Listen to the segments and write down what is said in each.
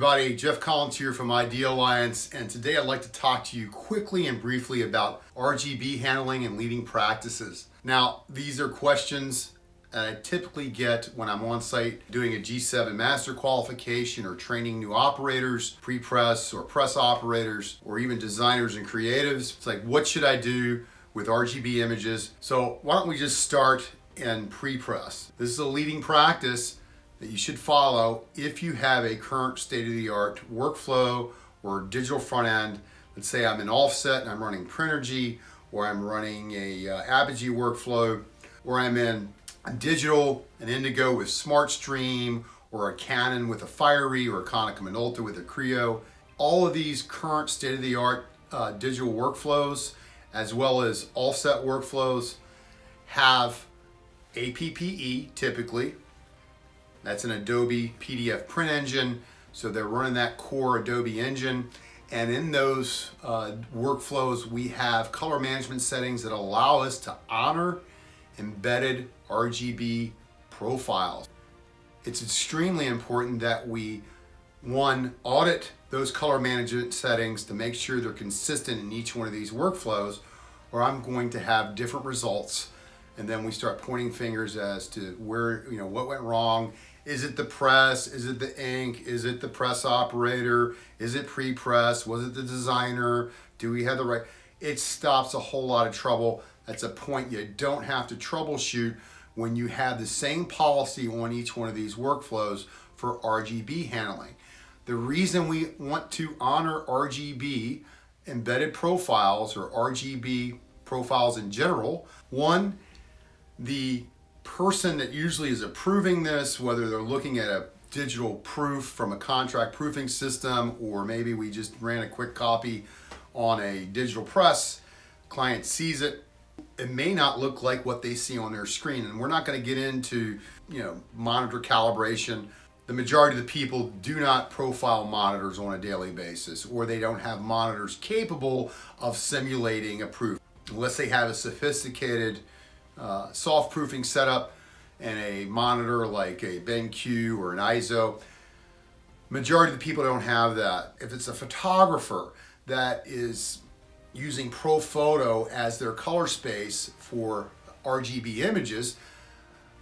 everybody, Jeff Collins here from Idealliance, and today I'd like to talk to you quickly and briefly about RGB handling and leading practices. Now, these are questions that I typically get when I'm on site doing a G7 master qualification or training new operators, pre-press or press operators, or even designers and creatives. It's like, what should I do with RGB images? So why don't we just start in pre-press? This is a leading practice that you should follow if you have a current state-of-the-art workflow or digital front end. Let's say I'm in offset and I'm running Printergy, or I'm running a Apogee workflow, or I'm in a digital, an Indigo with SmartStream, or a Canon with a Fiery, or a Konica Minolta with a Creo. All of these current state-of-the-art digital workflows, as well as offset workflows, have APPE typically. That's an Adobe PDF print engine, so they're running that core Adobe engine. And in those workflows, we have color management settings that allow us to honor embedded RGB profiles. It's extremely important that we, one, audit those color management settings to make sure they're consistent in each one of these workflows, or I'm going to have different results. And then we start pointing fingers as to where, what went wrong. Is it the press? Is it the ink? Is it the press operator? Is it pre-press? Was it the designer? Do we have the right? It stops a whole lot of trouble. That's a point you don't have to troubleshoot when you have the same policy on each one of these workflows for RGB handling. The reason we want to honor RGB embedded profiles or RGB profiles in general, one, the person that usually is approving this, whether they're looking at a digital proof from a contract proofing system, or maybe we just ran a quick copy on a digital press, client sees it, it may not look like what they see on their screen. And we're not going to get into, monitor calibration. The majority of the people do not profile monitors on a daily basis, or they don't have monitors capable of simulating a proof, unless they have a sophisticated soft proofing setup and a monitor like a BenQ or an ISO. Majority of the people don't have that. If it's a photographer that is using Profoto as their color space for RGB images,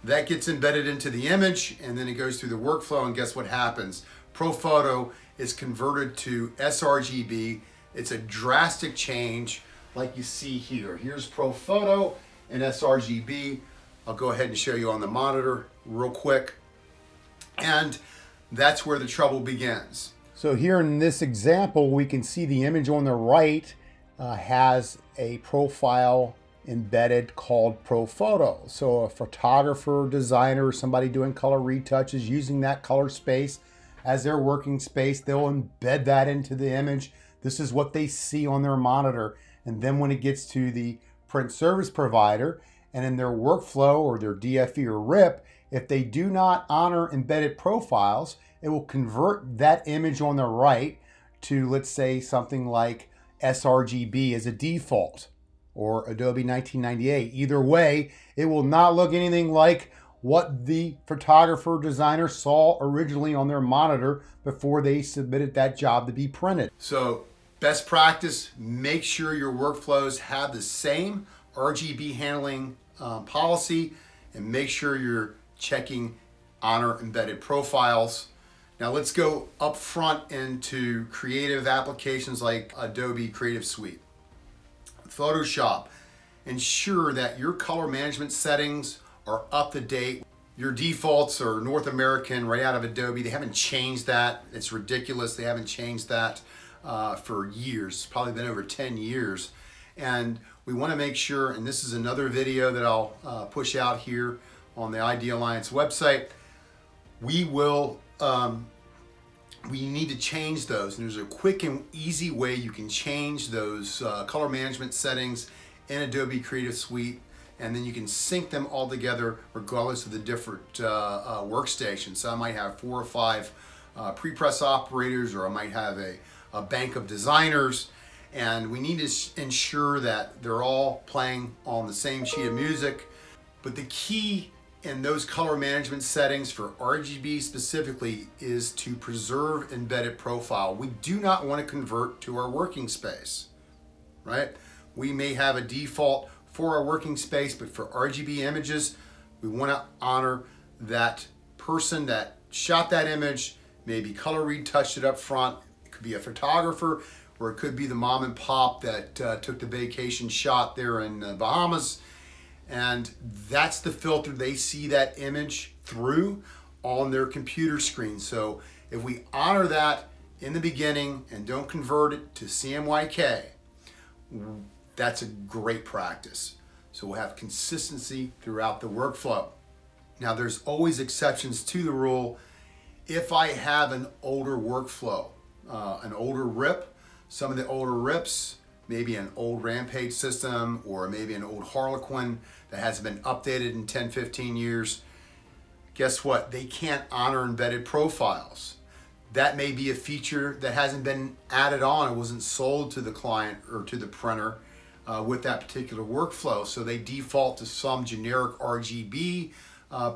that gets embedded into the image, and then it goes through the workflow, and guess what happens? Profoto is converted to SRGB. It's a drastic change like you see here. Here's Profoto and SRGB. I'll go ahead and show you on the monitor real quick. And that's where the trouble begins. So here in this example, we can see the image on the right has a profile embedded called Profoto. So a photographer, designer, somebody doing color retouches using that color space as their working space, they'll embed that into the image. This is what they see on their monitor. And then when it gets to the print service provider and in their workflow or their DFE or RIP, if they do not honor embedded profiles, it will convert that image on the right to, let's say, something like SRGB as a default or Adobe 1998. Either way, it will not look anything like what the photographer designer saw originally on their monitor before they submitted that job to be printed. So best practice, make sure your workflows have the same RGB handling policy, and make sure you're checking honor embedded profiles. Now let's go up front into creative applications like Adobe Creative Suite. Photoshop, ensure that your color management settings are up to date. Your defaults are North American right out of Adobe. They haven't changed that. It's ridiculous. They haven't changed that for years, probably been over 10 years. And we want to make sure, and this is another video that I'll push out here on the Idealliance website, we need to change those. And there's a quick and easy way you can change those color management settings in Adobe Creative Suite, and then you can sync them all together regardless of the different workstations. So I might have 4 or 5 pre-press operators, or I might have a bank of designers, and we need to ensure that they're all playing on the same sheet of music. But the key and those color management settings for RGB specifically is to preserve embedded profile. We do not want to convert to our working space, right? We may have a default for our working space, but for RGB images, we want to honor that person that shot that image, maybe color retouched it up front. It could be a photographer, or it could be the mom and pop that took the vacation shot there in the Bahamas. And that's the filter they see that image through on their computer screen. So if we honor that in the beginning and don't convert it to CMYK, that's a great practice. So we'll have consistency throughout the workflow. Now there's always exceptions to the rule. If I have an older workflow, an older RIP, some of the older RIPs, maybe an old Rampage system or maybe an old Harlequin that hasn't been updated in 10, 15 years, guess what? They can't honor embedded profiles. That may be a feature that hasn't been added on. It wasn't sold to the client or to the printer with that particular workflow. So they default to some generic RGB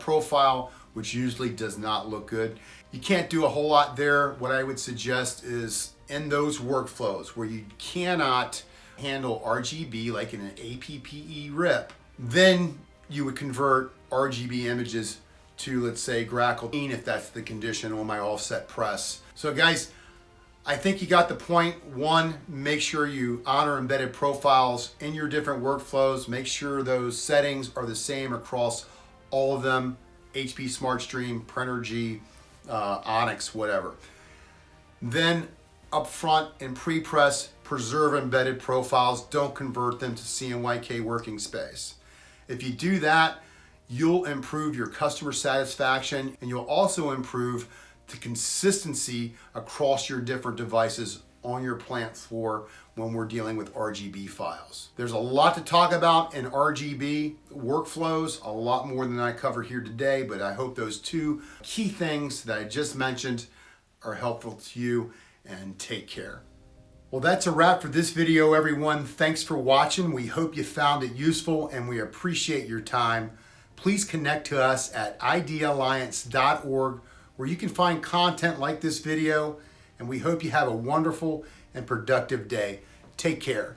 profile, which usually does not look good. You can't do a whole lot there. What I would suggest is in those workflows where you cannot handle RGB like in an APPE RIP, then you would convert RGB images to, let's say, Grackle if that's the condition on my offset press. So guys, I think you got the point. One, make sure you honor embedded profiles in your different workflows. Make sure those settings are the same across all of them, HP SmartStream, Printergy, Onyx, whatever. Then up front in pre-press, preserve embedded profiles. Don't convert them to CMYK working space. If you do that, you'll improve your customer satisfaction, and you'll also improve the consistency across your different devices on your plant floor when we're dealing with RGB files. There's a lot to talk about in RGB workflows, a lot more than I cover here today, but I hope those two key things that I just mentioned are helpful to you, and take care. Well, that's a wrap for this video, everyone. Thanks for watching. We hope you found it useful, and we appreciate your time. Please connect to us at Idealliance.org, where you can find content like this video, and we hope you have a wonderful and productive day. Take care.